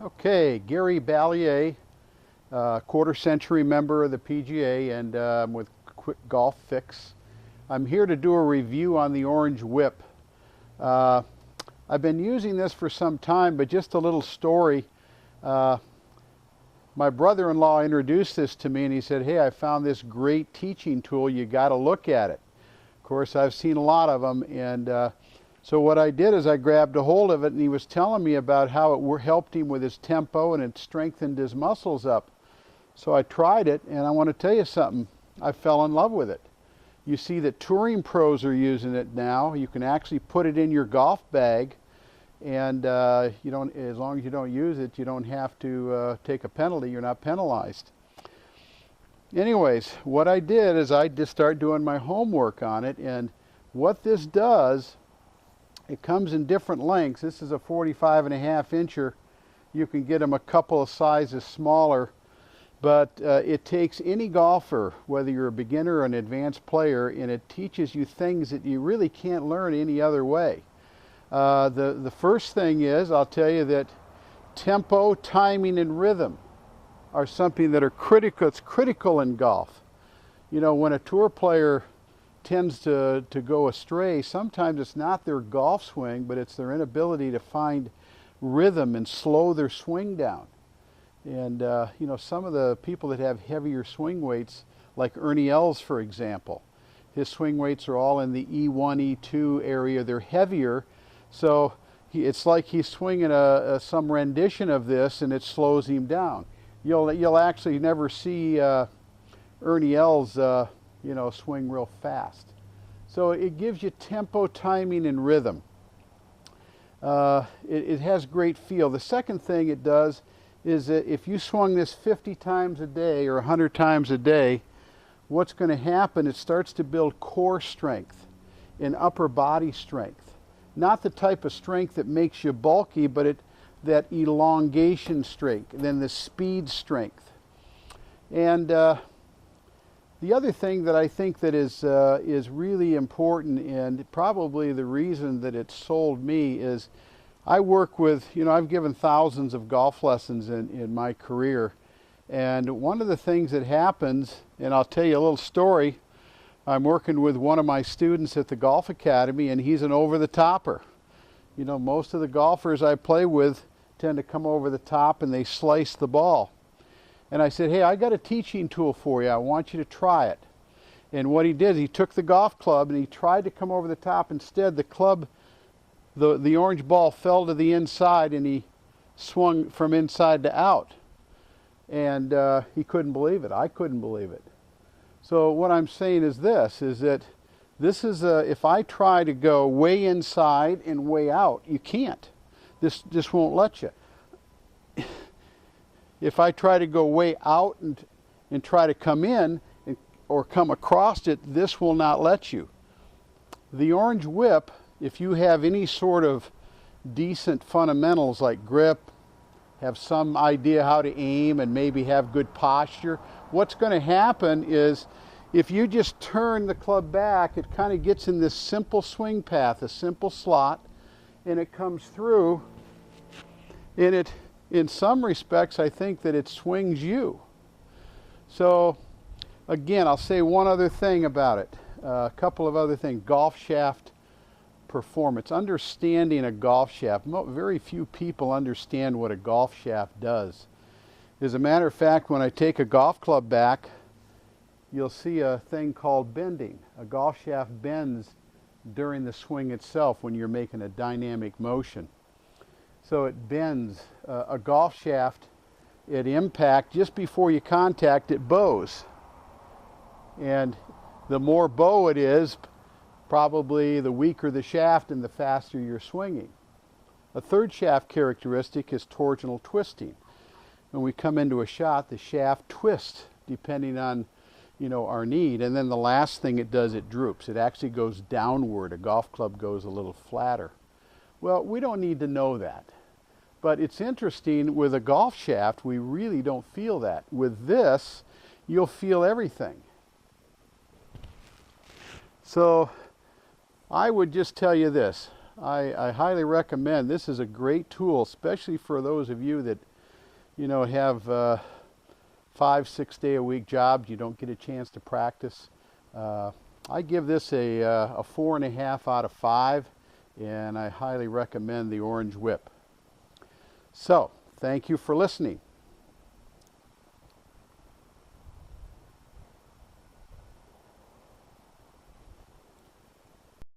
Okay, Gary Balliet, quarter-century member of the PGA, and I'm with Quick Golf Fix. I'm here to do a review on the Orange Whip. I've been using this for some time, but just a little story. My brother-in-law introduced this to me, and he said, "Hey, I found this great teaching tool. You got to look at it." Of course, I've seen a lot of them, and so what I did is I grabbed a hold of it, and he was telling me about how it helped him with his tempo and it strengthened his muscles up. So I tried it, and I want to tell you something. I fell in love with it. You see that touring pros are using it now. You can actually put it in your golf bag, and you don't, as long as you don't use it, you don't have to take a penalty. You're not penalized. Anyways, what I did is I just started doing my homework on it, and what this does, it comes in different lengths. This is a 45.5 incher. You can get them a couple of sizes smaller, but it takes any golfer, whether you're a beginner or an advanced player, and it teaches you things that you really can't learn any other way. The first thing is, I'll tell you that tempo, timing, and rhythm are something that are critical. It's critical in golf. You know, when a tour player tends to go astray, sometimes it's not their golf swing, but it's their inability to find rhythm and slow their swing down. And you know, some of the people that have heavier swing weights, like Ernie Els, for example, his swing weights are all in the E1, E2 area. They're heavier, so it's like he's swinging some rendition of this, and it slows him down. You'll actually never see Ernie Els you know, swing real fast. So it gives you tempo, timing, and rhythm. It has great feel. The second thing it does is that if you swung this 50 times a day or 100 times a day, what's going to happen, it starts to build core strength and upper body strength. Not the type of strength that makes you bulky, but that elongation strength, then the speed strength. And the other thing that I think that is really important, and probably the reason that it sold me, is I work with, you know, I've given thousands of golf lessons in my career, and one of the things that happens, and I'll tell you a little story. I'm working with one of my students at the Golf Academy, and he's an over-the-topper. You know, most of the golfers I play with tend to come over the top and they slice the ball. And I said, "Hey, I got a teaching tool for you. I want you to try it." And what he did, he took the golf club and he tried to come over the top. Instead, the club, the orange ball fell to the inside, and he swung from inside to out. And he couldn't believe it. I couldn't believe it. So what I'm saying is this, is that this is if I try to go way inside and way out, you can't. This won't let you. If I try to go way out and try to come in or come across it, this will not let you. The Orange Whip, if you have any sort of decent fundamentals like grip, have some idea how to aim, and maybe have good posture, what's going to happen is if you just turn the club back, it kind of gets in this simple swing path, a simple slot, and it comes through, and it, in some respects, I think that it swings you. So again, I'll say one other thing about it, a couple of other things. Golf shaft performance, understanding a golf shaft. Very few people understand what a golf shaft does. As a matter of fact, when I take a golf club back, you'll see a thing called bending. A golf shaft bends during the swing itself when you're making a dynamic motion. So it bends. A golf shaft at impact, just before you contact it, bows. And the more bow it is, probably the weaker the shaft and the faster you're swinging. A third shaft characteristic is torsional twisting. When we come into a shot, the shaft twists depending on, you know, our need. And then the last thing it does, it droops. It actually goes downward. A golf club goes a little flatter. Well, we don't need to know that. But it's interesting, with a golf shaft, we really don't feel that. With this, you'll feel everything. So I would just tell you this. I highly recommend. This is a great tool, especially for those of you that have 5-6 day a week jobs, you don't get a chance to practice. I give this a 4.5 out of 5, and I highly recommend the Orange Whip. So, thank you for listening.